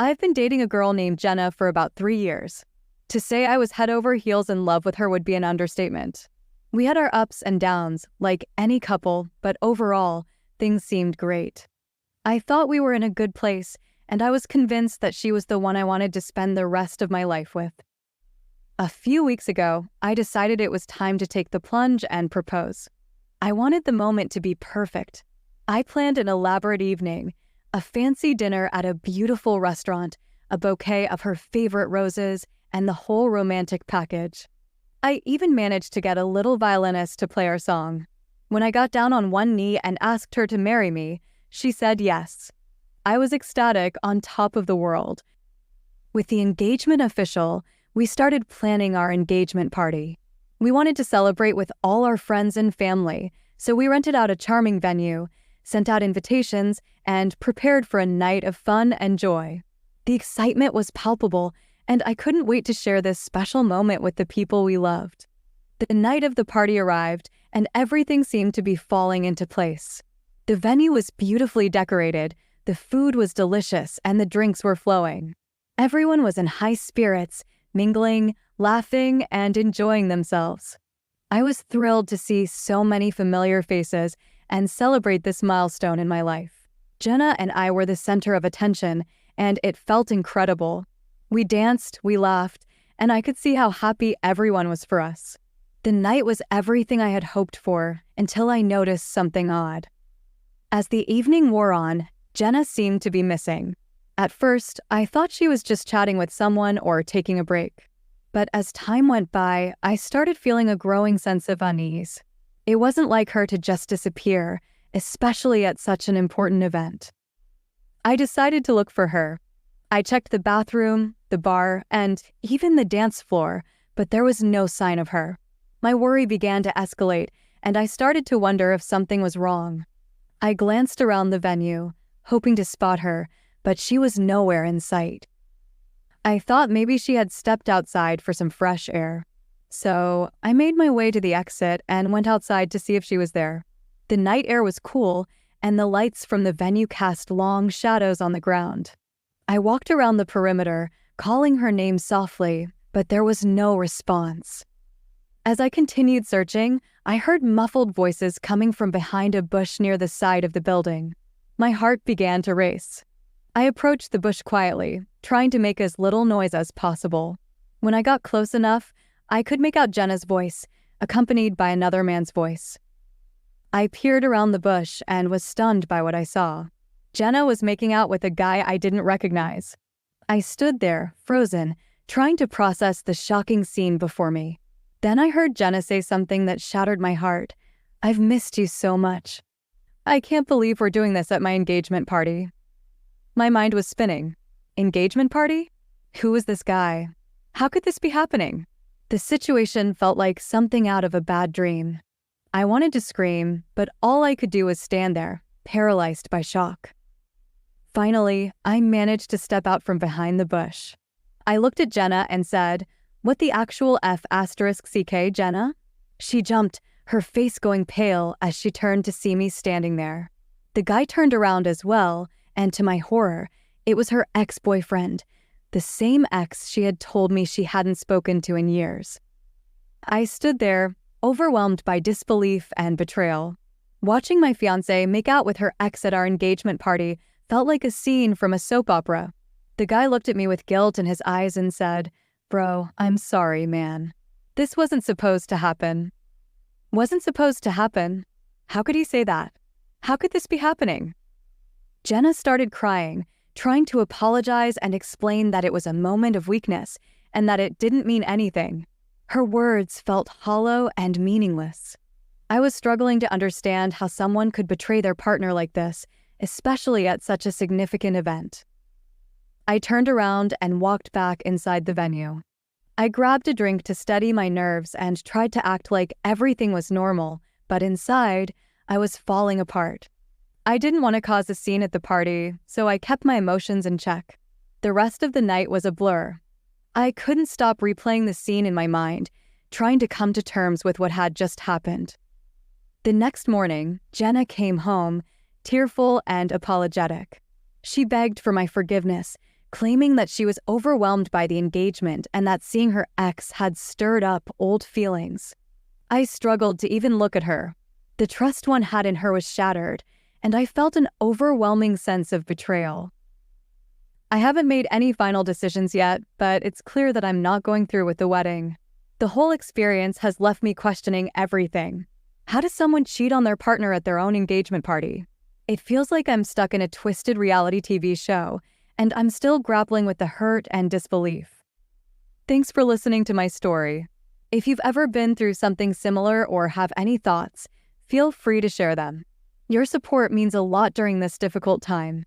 I've been dating a girl named Jenna for about 3 years. To say I was head over heels in love with her would be an understatement. We had our ups and downs, like any couple, but overall, things seemed great. I thought we were in a good place, and I was convinced that she was the one I wanted to spend the rest of my life with. A few weeks ago, I decided it was time to take the plunge and propose. I wanted the moment to be perfect. I planned an elaborate evening, a fancy dinner at a beautiful restaurant, a bouquet of her favorite roses, and the whole romantic package. I even managed to get a little violinist to play our song. When I got down on one knee and asked her to marry me, she said yes. I was ecstatic, on top of the world. With the engagement official, we started planning our engagement party. We wanted to celebrate with all our friends and family, so we rented out a charming venue, sent out invitations, and prepared for a night of fun and joy. The excitement was palpable, and I couldn't wait to share this special moment with the people we loved. The night of the party arrived, and everything seemed to be falling into place. The venue was beautifully decorated, the food was delicious, and the drinks were flowing. Everyone was in high spirits, mingling, laughing, and enjoying themselves. I was thrilled to see so many familiar faces and celebrate this milestone in my life. Jenna and I were the center of attention, and it felt incredible. We danced, we laughed, and I could see how happy everyone was for us. The night was everything I had hoped for until I noticed something odd. As the evening wore on, Jenna seemed to be missing. At first, I thought she was just chatting with someone or taking a break. But as time went by, I started feeling a growing sense of unease. It wasn't like her to just disappear, especially at such an important event. I decided to look for her. I checked the bathroom, the bar, and even the dance floor, but there was no sign of her. My worry began to escalate, and I started to wonder if something was wrong. I glanced around the venue, hoping to spot her, but she was nowhere in sight. I thought maybe she had stepped outside for some fresh air. So I made my way to the exit and went outside to see if she was there. The night air was cool, and the lights from the venue cast long shadows on the ground. I walked around the perimeter, calling her name softly, but there was no response. As I continued searching, I heard muffled voices coming from behind a bush near the side of the building. My heart began to race. I approached the bush quietly, trying to make as little noise as possible. When I got close enough, I could make out Jenna's voice, accompanied by another man's voice. I peered around the bush and was stunned by what I saw. Jenna was making out with a guy I didn't recognize. I stood there, frozen, trying to process the shocking scene before me. Then I heard Jenna say something that shattered my heart. "I've missed you so much. I can't believe we're doing this at my engagement party." My mind was spinning. Engagement party? Who was this guy? How could this be happening? The situation felt like something out of a bad dream. I wanted to scream, but all I could do was stand there, paralyzed by shock. Finally, I managed to step out from behind the bush. I looked at Jenna and said, "What the actual F***CK, Jenna?" She jumped, her face going pale as she turned to see me standing there. The guy turned around as well, and to my horror, it was her ex-boyfriend, the same ex she had told me she hadn't spoken to in years. I stood there, overwhelmed by disbelief and betrayal. Watching my fiancé make out with her ex at our engagement party felt like a scene from a soap opera. The guy looked at me with guilt in his eyes and said, "Bro, I'm sorry, man. This wasn't supposed to happen." Wasn't supposed to happen? How could he say that? How could this be happening? Jenna started crying, trying to apologize and explain that it was a moment of weakness and that it didn't mean anything. Her words felt hollow and meaningless. I was struggling to understand how someone could betray their partner like this, especially at such a significant event. I turned around and walked back inside the venue. I grabbed a drink to steady my nerves and tried to act like everything was normal, but inside, I was falling apart. I didn't want to cause a scene at the party, so I kept my emotions in check. The rest of the night was a blur. I couldn't stop replaying the scene in my mind, trying to come to terms with what had just happened. The next morning, Jenna came home, tearful and apologetic. She begged for my forgiveness, claiming that she was overwhelmed by the engagement and that seeing her ex had stirred up old feelings. I struggled to even look at her. The trust one had in her was shattered, and I felt an overwhelming sense of betrayal. I haven't made any final decisions yet, but it's clear that I'm not going through with the wedding. The whole experience has left me questioning everything. How does someone cheat on their partner at their own engagement party? It feels like I'm stuck in a twisted reality TV show, and I'm still grappling with the hurt and disbelief. Thanks for listening to my story. If you've ever been through something similar or have any thoughts, feel free to share them. Your support means a lot during this difficult time.